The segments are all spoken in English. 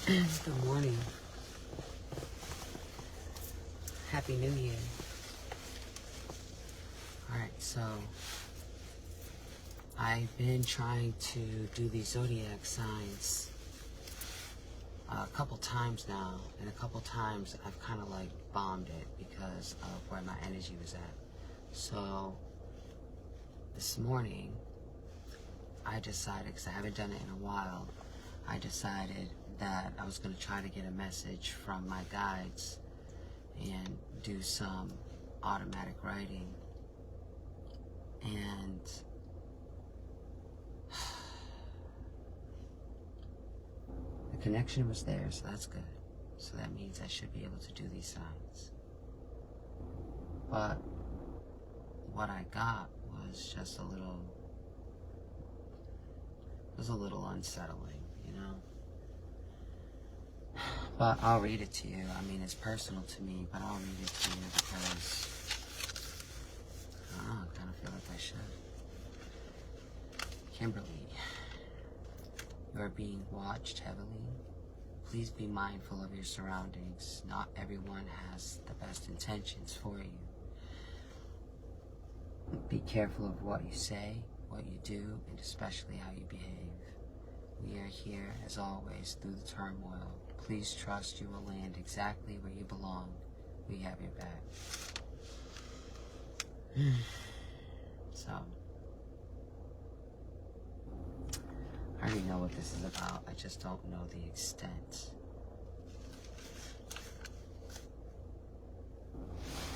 Good morning. Happy New Year. Alright, so I've been trying to do these zodiac signs a couple times now, and a couple times I've kind of like bombed it because of where my energy was at. So this morning I decided, because I haven't done it in a while, I decided that I was going to try to get a message from my guides and do some automatic writing. And the connection was there, so that's good. So that means I should be able to do these signs. But what I got was just a little unsettling, you know? But I'll read it to you. I mean, it's personal to me, but I'll read it to you because I don't know, I kind of feel like I should. Kimberly, you are being watched heavily. Please be mindful of your surroundings. Not everyone has the best intentions for you. Be careful of what you say, what you do, and especially how you behave. We are here, as always, through the turmoil. Please trust you will land exactly where you belong. We have your back. So, I already know what this is about. I just don't know the extent.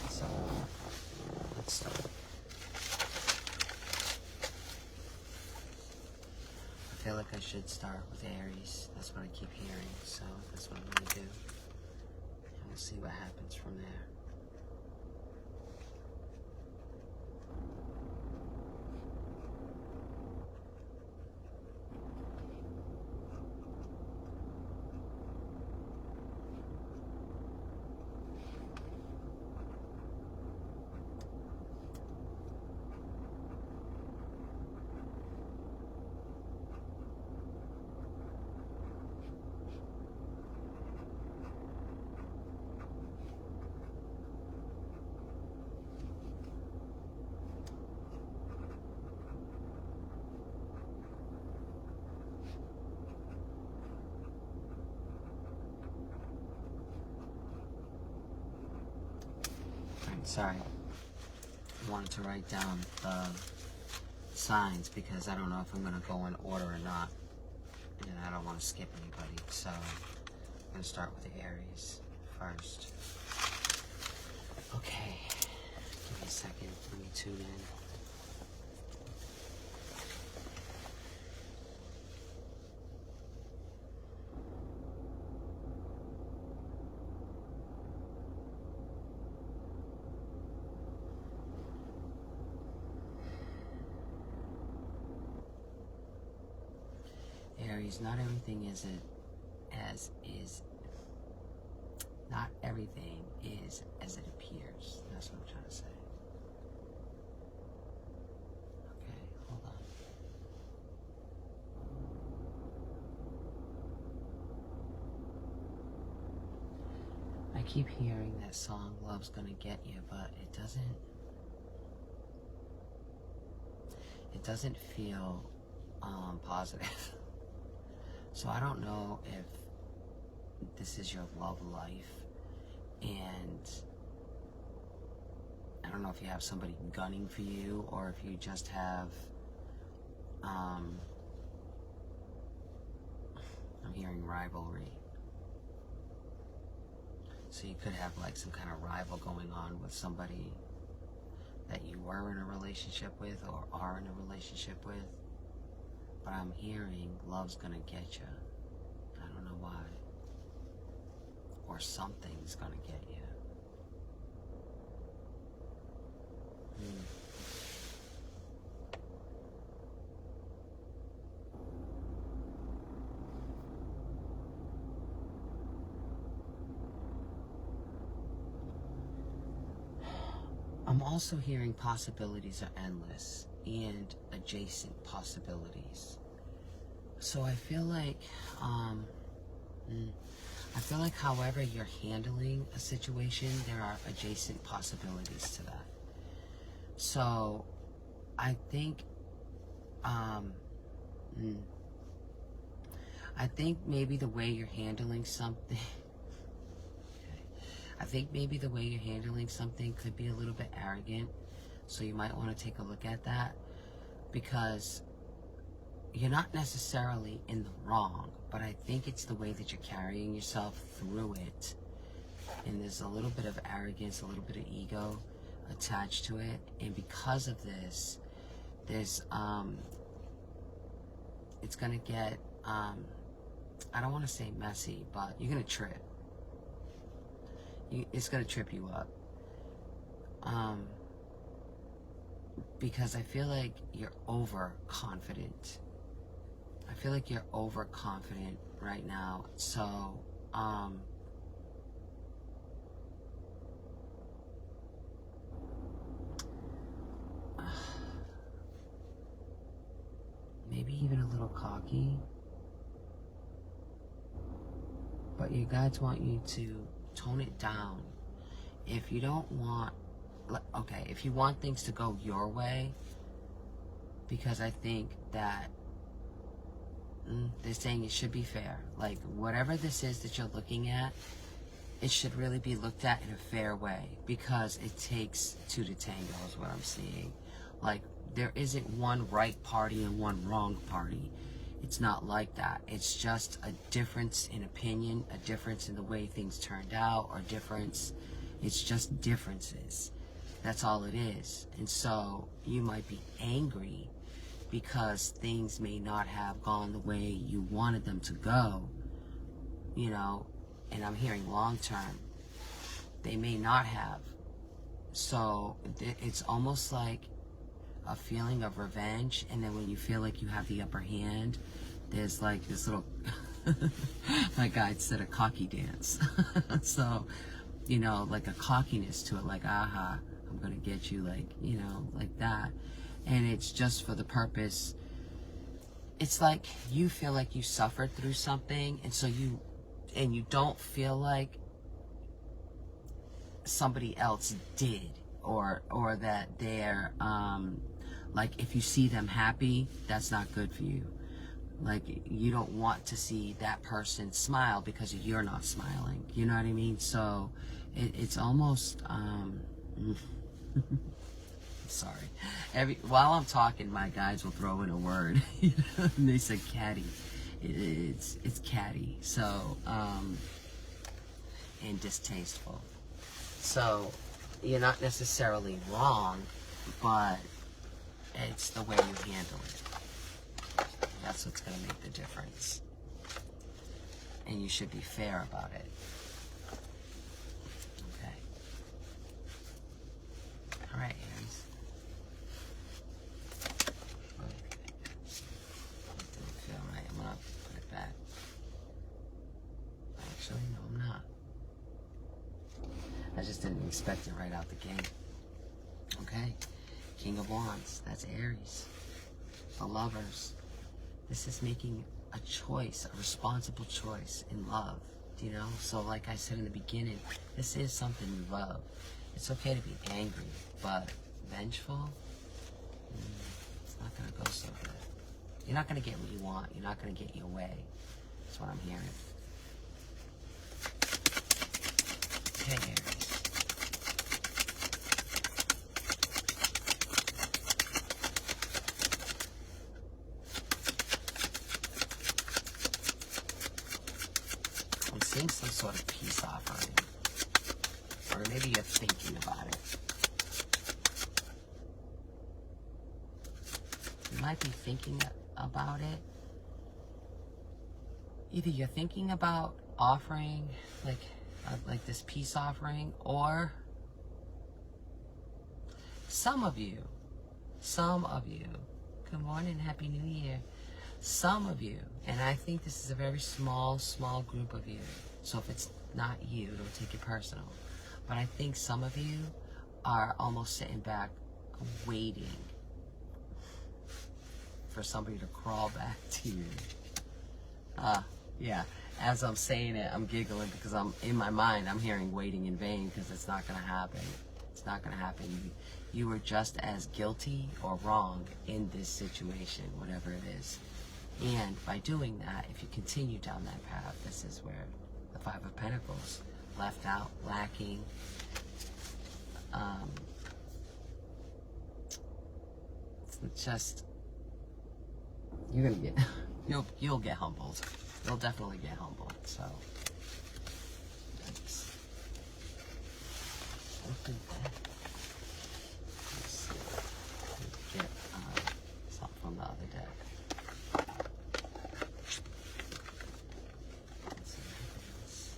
So, let's start. I feel like I should start with Aries. That's what I keep hearing, so that's what I'm going to do. And we'll see what happens from there. Sorry, I wanted to write down the signs because I don't know if I'm going to go in order or not, and I don't want to skip anybody, so I'm going to start with the Aries first. Okay, give me a second, let me tune in. Aries, not everything is not everything is as it appears. That's what I'm trying to say. Okay, hold on. I keep hearing that song, Love's Gonna Get You, but it doesn't feel positive. So I don't know if this is your love life, and I don't know if you have somebody gunning for you, or if you just have, I'm hearing rivalry. So you could have like some kind of rival going on with somebody that you were in a relationship with or are in a relationship with. But I'm hearing love's gonna get you. I don't know why. Or something's gonna get you. I'm also hearing possibilities are endless and adjacent possibilities. So I feel like I feel like however you're handling a situation, there are adjacent possibilities to that. So, I think, I think maybe the way you're handling something, I think maybe the way you're handling something could be a little bit arrogant. So you might want to take a look at that, because you're not necessarily in the wrong, but I think it's the way that you're carrying yourself through it. And there's a little bit of arrogance, a little bit of ego attached to it. And because of this, there's, it's going to get, I don't want to say messy, but you're going to trip. It's going to trip you up. Because I feel like you're overconfident. I feel like you're overconfident right now. So, maybe even a little cocky. But your guides want you to tone it down. If you don't want, okay, if you want things to go your way, because I think that they're saying it should be fair. Like, whatever this is that you're looking at, it should really be looked at in a fair way, because it takes two to tango is what I'm seeing. Like, there isn't one right party and one wrong party. It's not like that. It's just a difference in opinion, a difference in the way things turned out, or difference. It's just differences. That's all it is. And so you might be angry because things may not have gone the way you wanted them to go, you know, and I'm hearing long term. They may not have. So it's almost like a feeling of revenge, and then when you feel like you have the upper hand, there's like this little, my guide said, a cocky dance. So, you know, like a cockiness to it, like, aha, I'm gonna get you, like, you know, like that. And it's just for the purpose, it's like you feel like you suffered through something, and so you don't feel like somebody else did, or that they're, like, if you see them happy, that's not good for you. Like, you don't want to see that person smile because you're not smiling. You know what I mean? So it's almost, sorry. While I'm talking, my guides will throw in a word. And they said catty. It's catty. So, and distasteful. So, you're not necessarily wrong, but it's the way you handle it. That's what's going to make the difference. And you should be fair about it. Okay. All right, Aries. That didn't feel right. I'm going to put it back. Actually, no, I'm not. I just didn't expect it right out the gate. Okay. King of Wands. That's Aries. The Lovers. This is making a choice, a responsible choice in love, you know? So like I said in the beginning, this is something you love. It's okay to be angry, but vengeful, it's not going to go so good. You're not going to get what you want. You're not going to get your way. That's what I'm hearing. Okay, Aries. I'm seeing some sort of peace offering. Or maybe you're thinking about it. You might be thinking about it. Either you're thinking about offering, like this peace offering, or some of you, good morning, Happy New Year. Some of you, and I think this is a very small group of you, so if it's not you, don't take it personal, but I think some of you are almost sitting back waiting for somebody to crawl back to you. Yeah, as I'm saying it, I'm giggling because I'm in my mind, I'm hearing waiting in vain because it's not going to happen. It's not going to happen. You were just as guilty or wrong in this situation, whatever it is. And by doing that, if you continue down that path, this is where the Five of Pentacles, left out, lacking, it's just, you're gonna get, you'll get humbled. You'll definitely get humbled. So, let's open that. Let's see. Let's get something from the other deck. Let's see what happens.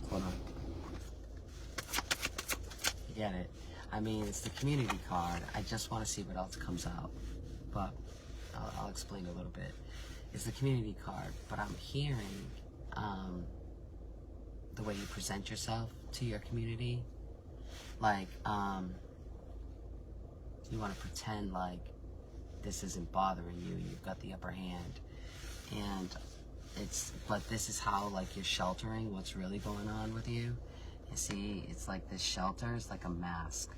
Hold on. You get it. I mean, it's the community card. I just want to see what else comes out. But I'll explain a little bit. It's the community card, but I'm hearing the way you present yourself to your community. Like, you want to pretend like this isn't bothering you. You've got the upper hand. And but this is how, like, you're sheltering what's really going on with you. You see, it's like this shelter is like a mask.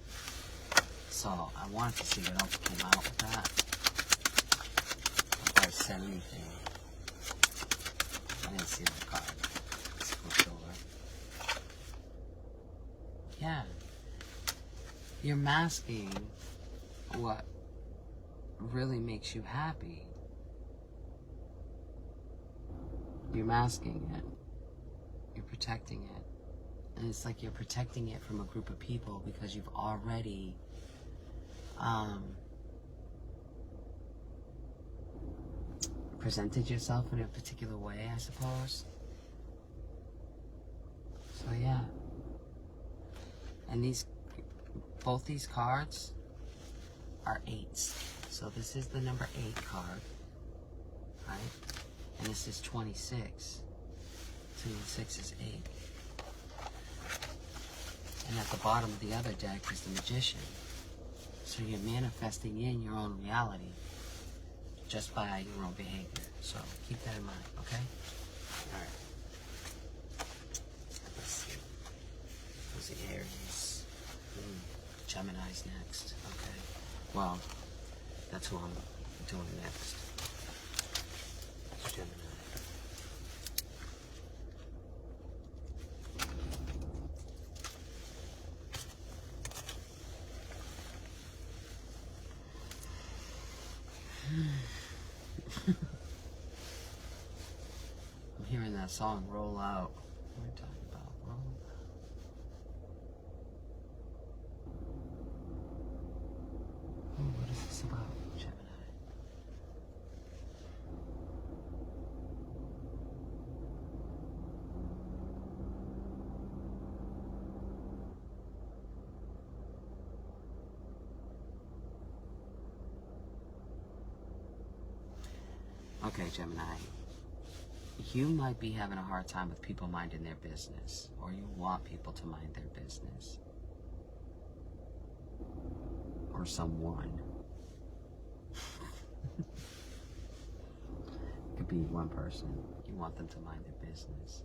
So I wanted to see what else came out with that. If I said anything. I didn't see the card. Let's flip over. Yeah. You're masking what really makes you happy. You're masking it. You're protecting it. And it's like you're protecting it from a group of people because you've already presented yourself in a particular way, I suppose. So yeah. And both these cards are 8s. So this is the number 8 card, right? And this is 26. 2 and 6 is 8. And at the bottom of the other deck is the Magician. So you're manifesting in your own reality just by your own behavior. So keep that in mind, okay? Alright. Let's see. Who's the Aries? Gemini's next. Okay. Well, that's who I'm doing next. Gemini. I'm hearing that song, Roll Out. What are we talking about? Roll Out. Oh, what is this about, Gemini? Okay, Gemini, you might be having a hard time with people minding their business, or you want people to mind their business, or someone. It could be one person. You want them to mind their business.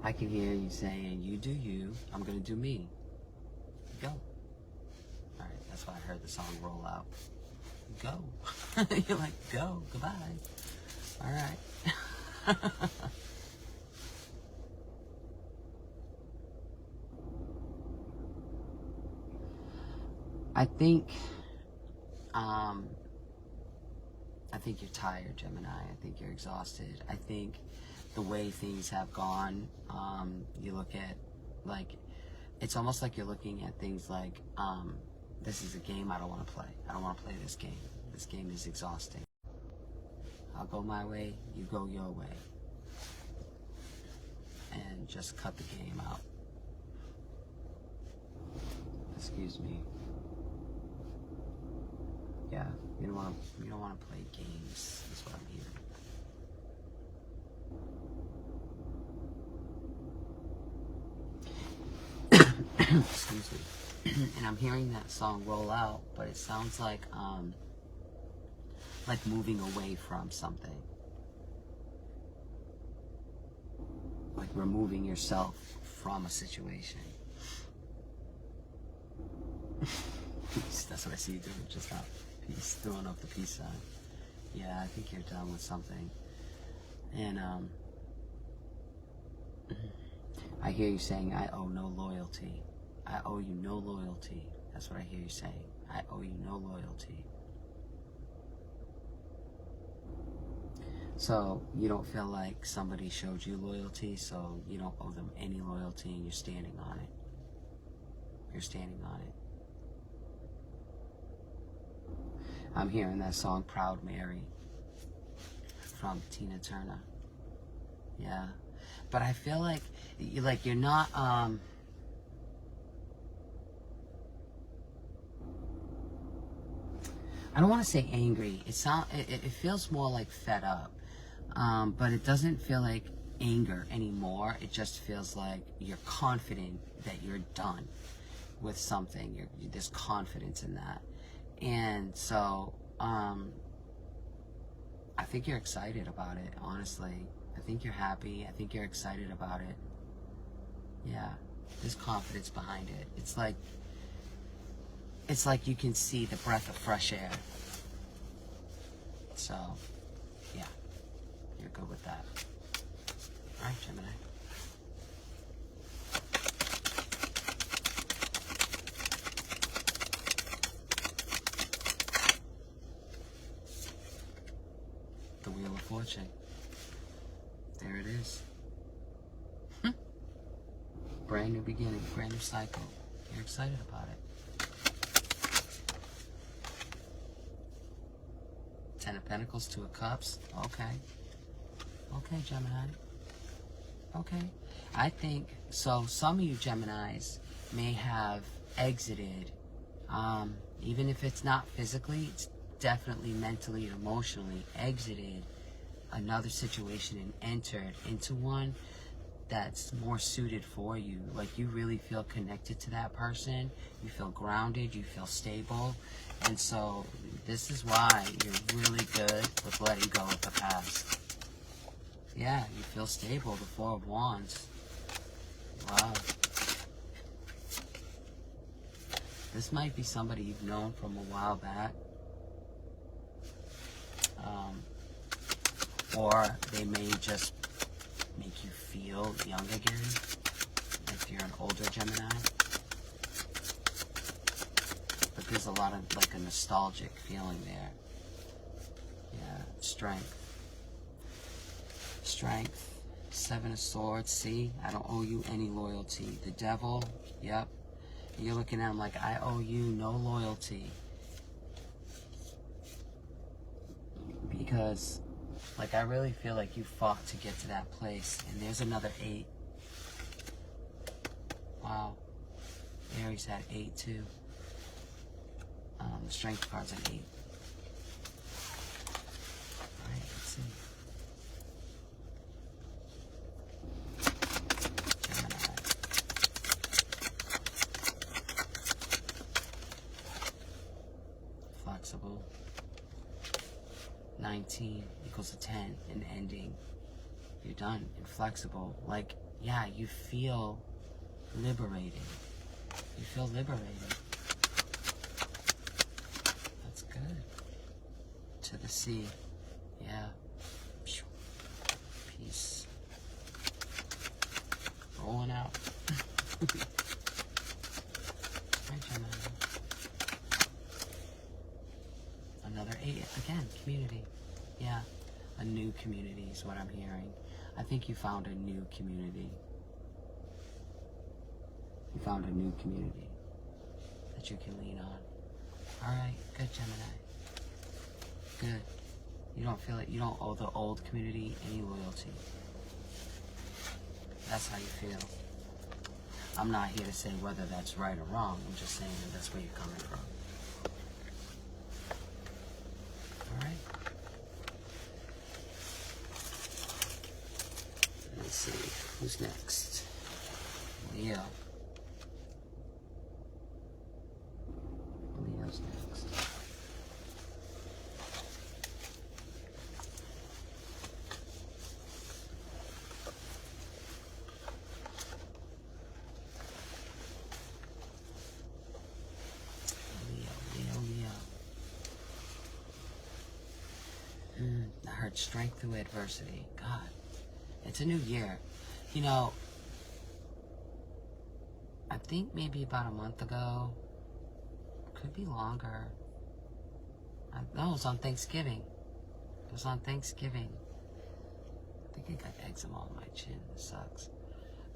I can hear you saying, you do you, I'm going to do me. Go. Alright, that's why I heard the song Roll Out. Go. You're like, go, goodbye. Alright. I think you're tired, Gemini. I think you're exhausted. I think the way things have gone, you look at, like, it's almost like you're looking at things like, this is a game I don't want to play. I don't want to play this game. This game is exhausting. I'll go my way, you go your way. and just cut the game out. Excuse me. Yeah, you don't want to play games. That's what I'm hearing. Excuse me. And I'm hearing that song roll out, but it sounds like moving away from something. Like removing yourself from a situation. That's what I see you doing just now. Peace, throwing up the peace sign. Yeah, I think you're done with something. And I hear you saying, I owe no loyalty. I owe you no loyalty. That's what I hear you saying. I owe you no loyalty. So you don't feel like somebody showed you loyalty, so you don't owe them any loyalty, and you're standing on it. You're standing on it. I'm hearing that song Proud Mary from Tina Turner. Yeah. But I feel like you're not I don't want to say angry. It feels more like fed up. But it doesn't feel like anger anymore. It just feels like you're confident that you're done with something. There's confidence in that. And so, I think you're excited about it, honestly. I think you're happy. I think you're excited about it. Yeah, there's confidence behind it. It's like you can see the breath of fresh air. So, yeah, you're good with that. All right, Gemini. The Wheel of Fortune. There it is. Brand new beginning, brand new cycle. You're excited about it. 10 of Pentacles, 2 of Cups. Okay. Okay, Gemini. Okay. I think, so some of you Geminis may have exited, even if it's not physically, it's definitely mentally and emotionally exited another situation and entered into one that's more suited for you. Like you really feel connected to that person, you feel grounded, you feel stable, and so this is why you're really good with letting go of the past. Yeah, you feel stable, the 4 of Wands. Wow. This might be somebody you've known from a while back. Or they may just make you feel young again, if you're an older Gemini. But there's a lot of like a nostalgic feeling there. Yeah, strength. Strength. 7 of Swords. See, I don't owe you any loyalty. The Devil. Yep. And you're looking at him like, I owe you no loyalty. Because, like, I really feel like you fought to get to that place. And there's another 8. Wow. Aries had 8 too. The Strength card's an 8. Alright, let's see. Gemini. Flexible. 19 equals a 10, an ending. You're done, inflexible. Like, yeah, you feel liberated. You feel liberated. That's good. To the sea. Yeah. Peace. Rolling out. Right, Gemini. Another 8. Again, community. Yeah. A new community is what I'm hearing. I think you found a new community. You found a new community that you can lean on. Alright, good, Gemini. Good. You don't feel it. You don't owe the old community any loyalty. That's how you feel. I'm not here to say whether that's right or wrong. I'm just saying that that's where you're coming from. Alright? Let's see. Who's next? Leo. Leo's next. I heard strength through adversity. God, it's a new year. You know, I think maybe about a month ago, could be longer. No, it was on Thanksgiving. It was on Thanksgiving. I think I got eczema on my chin. It sucks.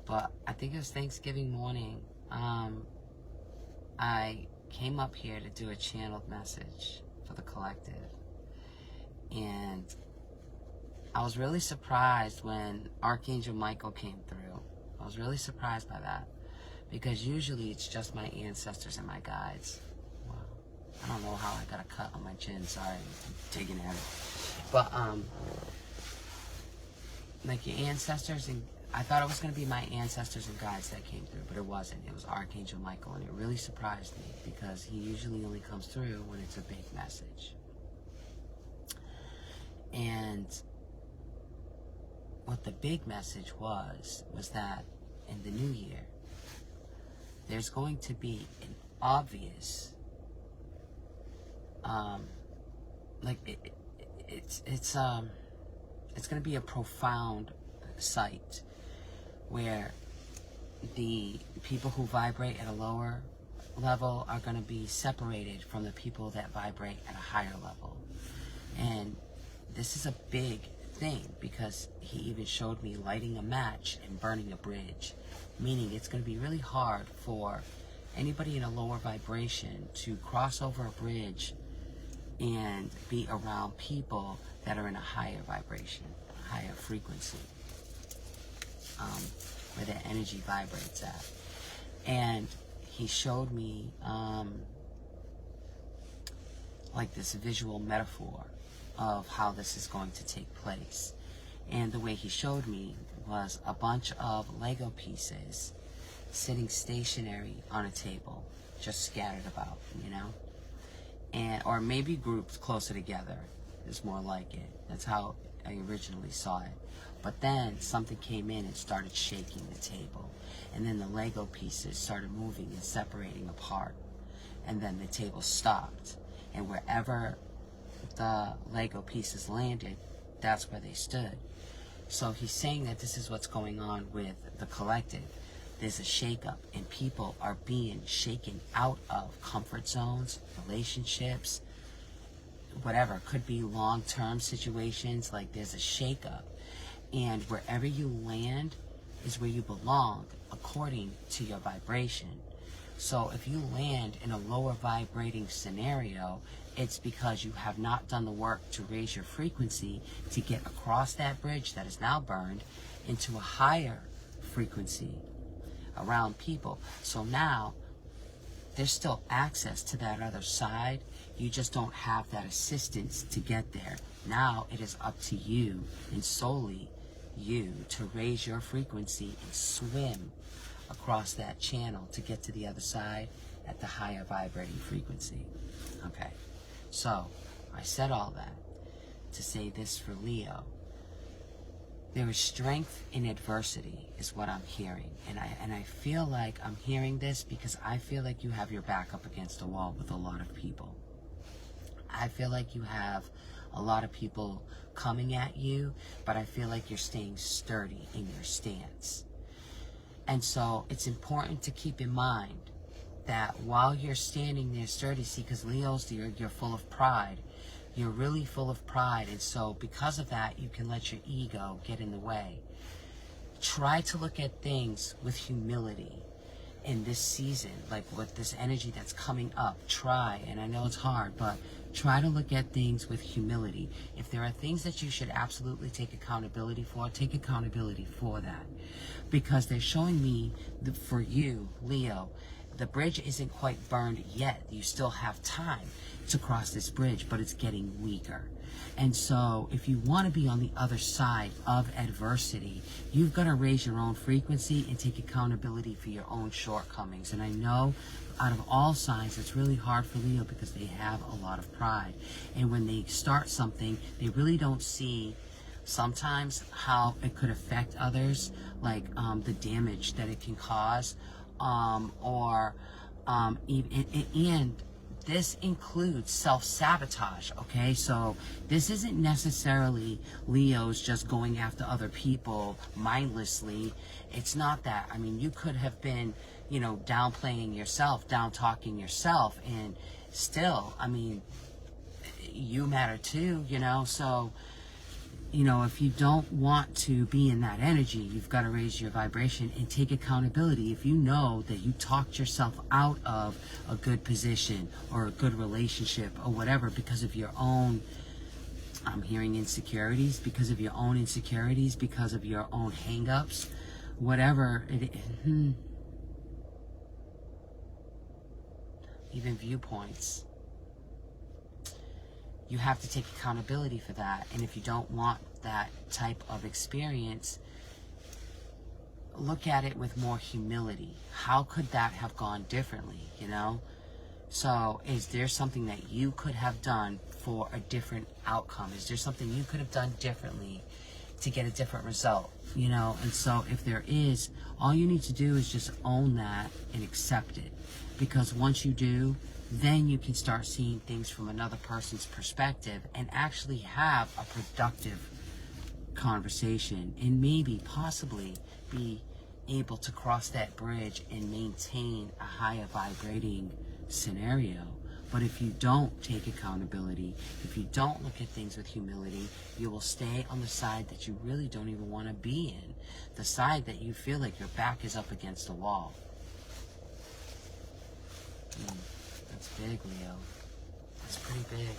But I think it was Thanksgiving morning. I came up here to do a channeled message for the collective. And I was really surprised when Archangel Michael came through. I was really surprised by that. Because usually it's just my ancestors and my guides. Wow. I don't know how I got a cut on my chin. Sorry, I'm digging at it. But, like your ancestors, and I thought it was going to be my ancestors and guides that came through, but it wasn't. It was Archangel Michael, and it really surprised me because he usually only comes through when it's a big message. And what the big message was that in the new year, there's going to be an obvious, it's going to be a profound sight where the people who vibrate at a lower level are going to be separated from the people that vibrate at a higher level. And this is a big thing because he even showed me lighting a match and burning a bridge, meaning it's going to be really hard for anybody in a lower vibration to cross over a bridge and be around people that are in a higher vibration, a higher frequency, where that energy vibrates at. And he showed me like this visual metaphor of how this is going to take place. And the way he showed me was a bunch of Lego pieces sitting stationary on a table, just scattered about, you know? And or maybe grouped closer together is more like it. That's how I originally saw it. But then something came in and started shaking the table. And then the Lego pieces started moving and separating apart. And then the table stopped. And wherever the Lego pieces landed, that's where they stood. So he's saying that this is what's going on with the collective. There's a shakeup, and people are being shaken out of comfort zones, relationships, whatever. Could be long-term situations. Like there's a shakeup, and wherever you land is where you belong according to your vibration. So if you land in a lower vibrating scenario, it's because you have not done the work to raise your frequency to get across that bridge that is now burned into a higher frequency around people. So now there's still access to that other side. You just don't have that assistance to get there. Now it is up to you and solely you to raise your frequency and swim across that channel to get to the other side at the higher vibrating frequency. Okay, so I said all that to say this for Leo. There is strength in adversity is what I'm hearing. And I feel like I'm hearing this because I feel like you have your back up against a wall with a lot of people. I feel like you have a lot of people coming at you, but I feel like you're staying sturdy in your stance. And so it's important to keep in mind that while you're standing there sturdy, see, because Leo's, you're full of pride. You're really full of pride, and so because of that, you can let your ego get in the way. Try to look at things with humility in this season, like with this energy that's coming up, try, and I know it's hard, but try to look at things with humility. If there are things that you should absolutely take accountability for, take accountability for that. Because they're showing me, for you, Leo, the bridge isn't quite burned yet. You still have time to cross this bridge, but it's getting weaker. And so if you want to be on the other side of adversity, you've got to raise your own frequency and take accountability for your own shortcomings. And I know out of all signs, it's really hard for Leo because they have a lot of pride. And when they start something, they really don't see sometimes how it could affect others, like the damage that it can cause, and this includes self-sabotage, okay? So this isn't necessarily Leo's just going after other people mindlessly. It's not that. I mean, you could have been, you know, downplaying yourself, down-talking yourself, and still, I mean, you matter too, you know? So, you know, if you don't want to be in that energy, you've got to raise your vibration and take accountability. If you know that you talked yourself out of a good position or a good relationship or whatever because of your own, I'm hearing insecurities, because of your own insecurities, because of your own hang-ups, whatever it is, even viewpoints. You have to take accountability for that. And if you don't want that type of experience, look at it with more humility. How could that have gone differently, you know? So is there something that you could have done for a different outcome? Is there something you could have done differently to get a different result, you know? And so if there is, all you need to do is just own that and accept it. Because once you do, then you can start seeing things from another person's perspective and actually have a productive conversation and maybe possibly be able to cross that bridge and maintain a higher vibrating scenario. But if you don't take accountability, if you don't look at things with humility, you will stay on the side that you really don't even want to be in, the side that you feel like your back is up against the wall. That's big, Leo. That's pretty big.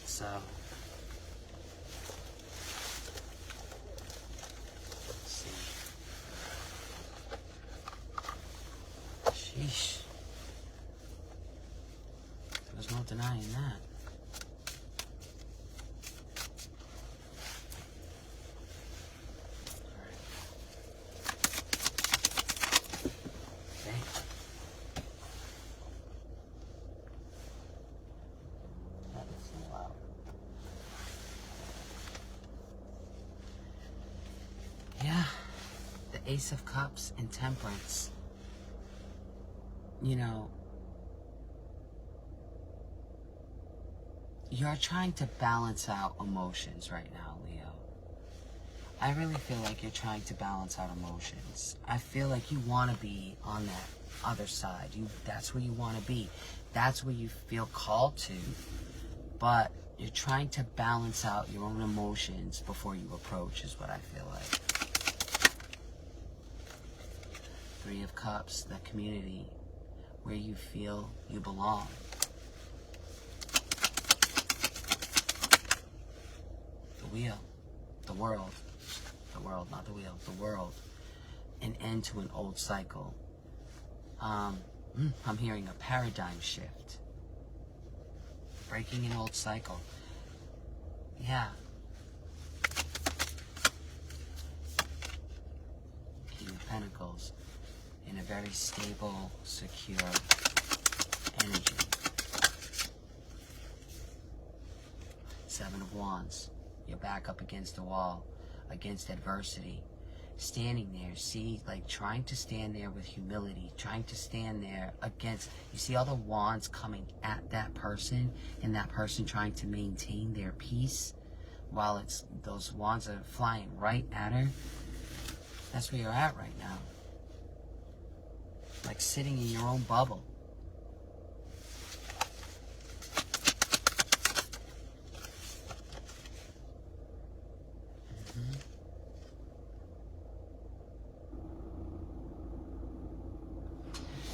So, let's see. Sheesh. There's no denying that. Ace of Cups and Temperance. You know, you're trying to balance out emotions right now, Leo. I really feel like you're trying to balance out emotions. I feel like you want to be on that other side. That's where you want to be. That's where you feel called to. But you're trying to balance out your own emotions before you approach, is what I feel like. Three of Cups, the community where you feel you belong. The wheel, the world, not the wheel, the world. An end to an old cycle. I'm hearing a paradigm shift. Breaking an old cycle. Yeah. King of Pentacles. In a very stable, secure energy. Seven of Wands. You're back up against the wall, against adversity. Standing there, see, like trying to stand there with humility, trying to stand there against, you see all the wands coming at that person, and that person trying to maintain their peace while it's, those wands are flying right at her. That's where you're at right now. Like sitting in your own bubble.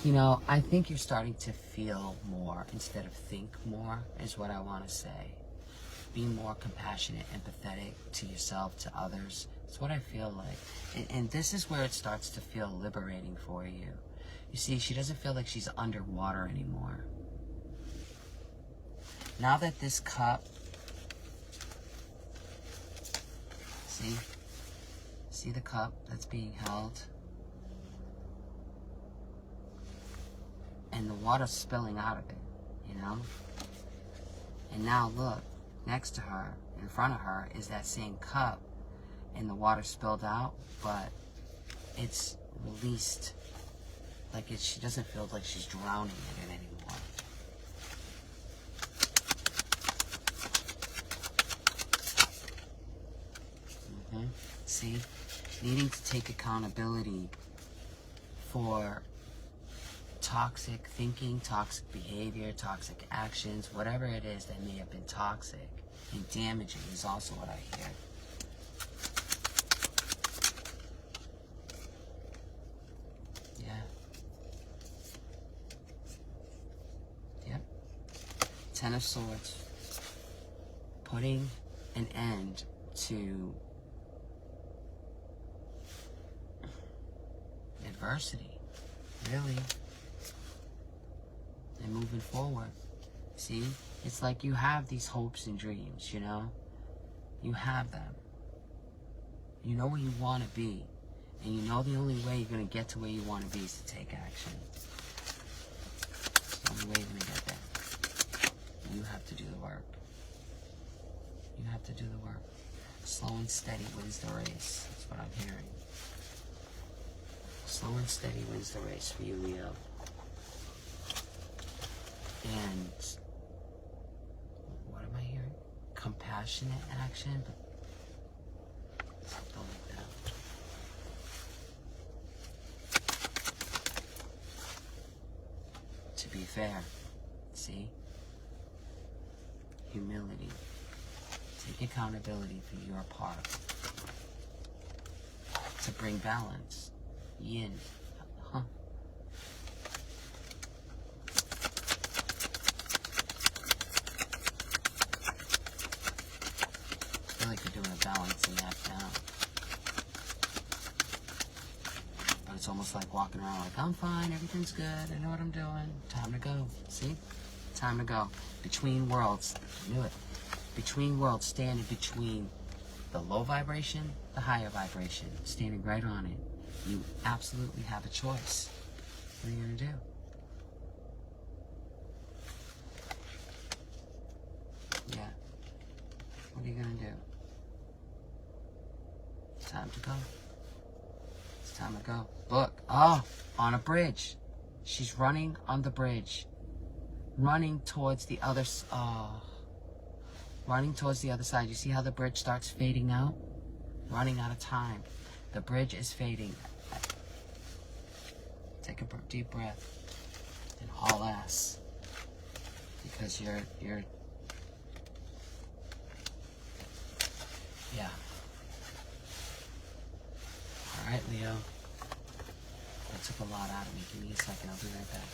You know, I think you're starting to feel more instead of think more, is what I want to say. Be more compassionate, empathetic to yourself, to others. It's what I feel like. And this is where it starts to feel liberating for you. You see, she doesn't feel like she's underwater anymore. Now that this cup, see the cup that's being held? And the water's spilling out of it, you know? And now look, next to her, in front of her, is that same cup, and the water spilled out, but it's released. Like she doesn't feel like she's drowning in it anymore. See? Needing to take accountability for toxic thinking, toxic behavior, toxic actions, whatever it is that may have been toxic and damaging is also what I hear. Yeah. Yep. Ten of Swords. Putting an end to adversity. Really. And moving forward. See? It's like you have these hopes and dreams, you know? You have them. You know where you want to be. And you know the only way you're going to get to where you want to be is to take action. It's the only way you're going to get there. You have to do the work. You have to do the work. Slow and steady wins the race. That's what I'm hearing. Slow and steady wins the race for you, Leo. And what am I hearing? Compassionate action, but something like that. To be fair, see? Humility. Take accountability for your part. To bring balance. Yin. Huh. I feel like you're doing a balancing act now. But it's almost like walking around like, I'm fine, everything's good, I know what I'm doing. Time to go. See? Time to go. Between worlds. I knew it. Between worlds, standing between the low vibration, the higher vibration. Standing right on it. You absolutely have a choice. What are you going to do? Yeah. What are you going to do? Time to go. It's time to go. Look. Oh, on a bridge. She's running on the bridge. Running towards the other... Oh. Running towards the other side. You see how the bridge starts fading out? Running out of time. The bridge is fading. Take a deep breath and haul ass, because you're yeah. All right, Leo. That took a lot out of me. Give me a second. I'll be right back.